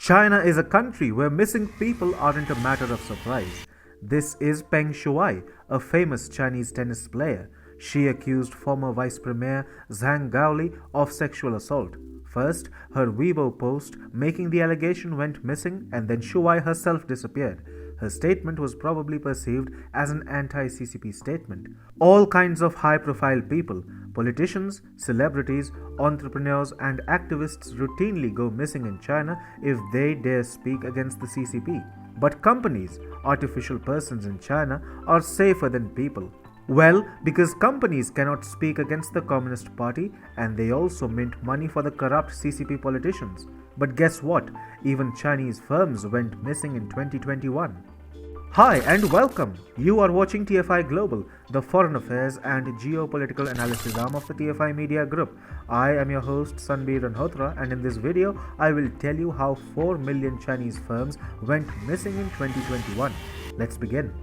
China is a country where missing people aren't a matter of surprise. This is Peng Shuai, a famous Chinese tennis player. She accused former Vice Premier Zhang Gaoli of sexual assault. First, her Weibo post making the allegation went missing, and then Shuai herself disappeared. Her statement was probably perceived as an anti-CCP statement. All kinds of high-profile people, politicians, celebrities, entrepreneurs and activists routinely go missing in China if they dare speak against the CCP. But companies, artificial persons in China, are safer than people. Well, because companies cannot speak against the Communist Party and they also mint money for the corrupt CCP politicians. But guess what? Even Chinese firms went missing in 2021. Hi and welcome. You are watching TFI Global, the foreign affairs and geopolitical analysis arm of the TFI Media Group. I am your host Sanbir Ranhotra, and in this video I will tell you how 4 million Chinese firms went missing in 2021. Let's begin.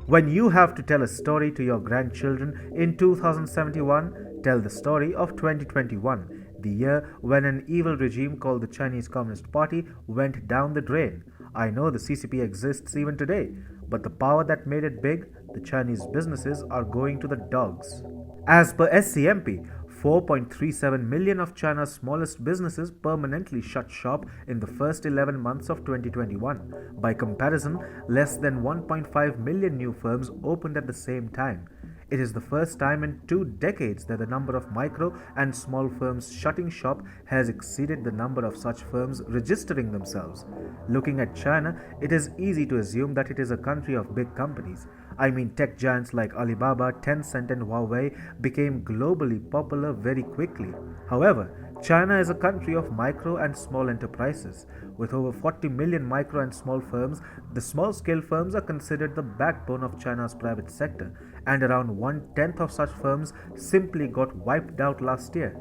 When you have to tell a story to your grandchildren in 2071, tell the story of 2021, the year when an evil regime called the Chinese Communist Party went down the drain. I know the CCP exists even today, but the power that made it big, the Chinese businesses are going to the dogs. As per SCMP, 4.37 million of China's smallest businesses permanently shut shop in the first 11 months of 2021. By comparison, less than 1.5 million new firms opened at the same time. It is the first time in 2 decades that the number of micro and small firms shutting shop has exceeded the number of such firms registering themselves. Looking at China, it is easy to assume that it is a country of big companies. I mean, tech giants like Alibaba, Tencent and Huawei became globally popular very quickly. However, China is a country of micro and small enterprises. With over 40 million micro and small firms, the small-scale firms are considered the backbone of China's private sector, and around 1/10 of such firms simply got wiped out last year.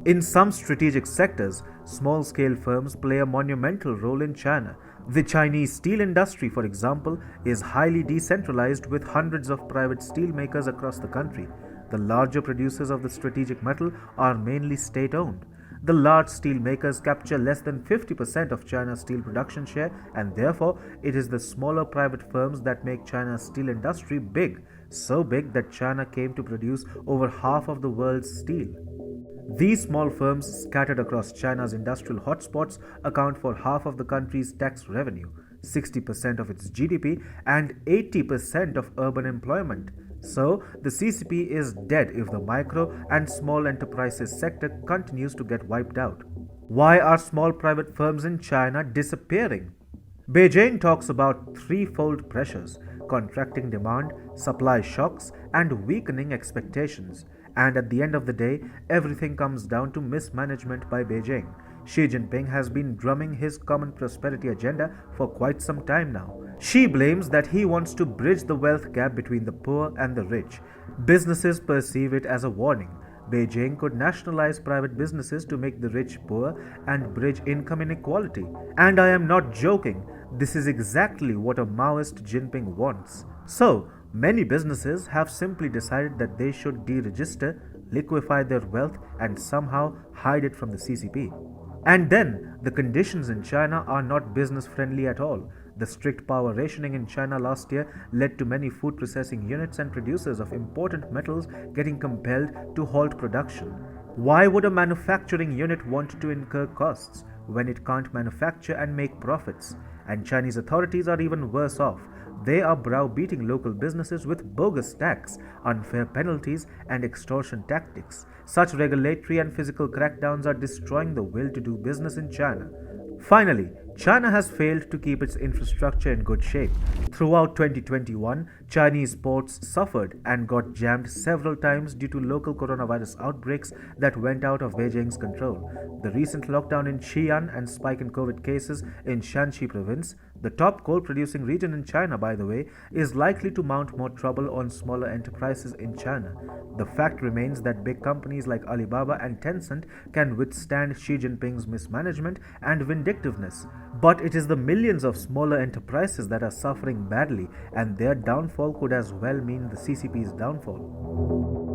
In some strategic sectors, small-scale firms play a monumental role in China. The Chinese steel industry, for example, is highly decentralized with hundreds of private steel makers across the country. The larger producers of the strategic metal are mainly state-owned. The large steel makers capture less than 50% of China's steel production share, and therefore it is the smaller private firms that make China's steel industry big, so big that China came to produce over half of the world's steel. These small firms scattered across China's industrial hotspots account for half of the country's tax revenue, 60% of its GDP, and 80% of urban employment. So, the CCP is dead if the micro and small enterprises sector continues to get wiped out. Why are small private firms in China disappearing? Beijing talks about threefold pressures: contracting demand, supply shocks, and weakening expectations. And at the end of the day, everything comes down to mismanagement by Beijing. Xi Jinping has been drumming his common prosperity agenda for quite some time now. Xi blames that he wants to bridge the wealth gap between the poor and the rich. Businesses perceive it as a warning. Beijing could nationalize private businesses to make the rich poor and bridge income inequality. And I am not joking, this is exactly what a Maoist Jinping wants. So, many businesses have simply decided that they should deregister, liquefy their wealth, and somehow hide it from the CCP. And then, the conditions in China are not business friendly at all. The strict power rationing in China last year led to many food processing units and producers of important metals getting compelled to halt production. Why would a manufacturing unit want to incur costs when it can't manufacture and make profits? And Chinese authorities are even worse off. They are browbeating local businesses with bogus tax, unfair penalties, and extortion tactics. Such regulatory and physical crackdowns are destroying the will to do business in China. Finally, China has failed to keep its infrastructure in good shape. Throughout 2021, Chinese ports suffered and got jammed several times due to local coronavirus outbreaks that went out of Beijing's control. The recent lockdown in Xi'an and spike in COVID cases in Shanxi province, the top coal-producing region in China, by the way, is likely to mount more trouble on smaller enterprises in China. The fact remains that big companies like Alibaba and Tencent can withstand Xi Jinping's mismanagement and vindictiveness. But it is the millions of smaller enterprises that are suffering badly, and their downfall could as well mean the CCP's downfall.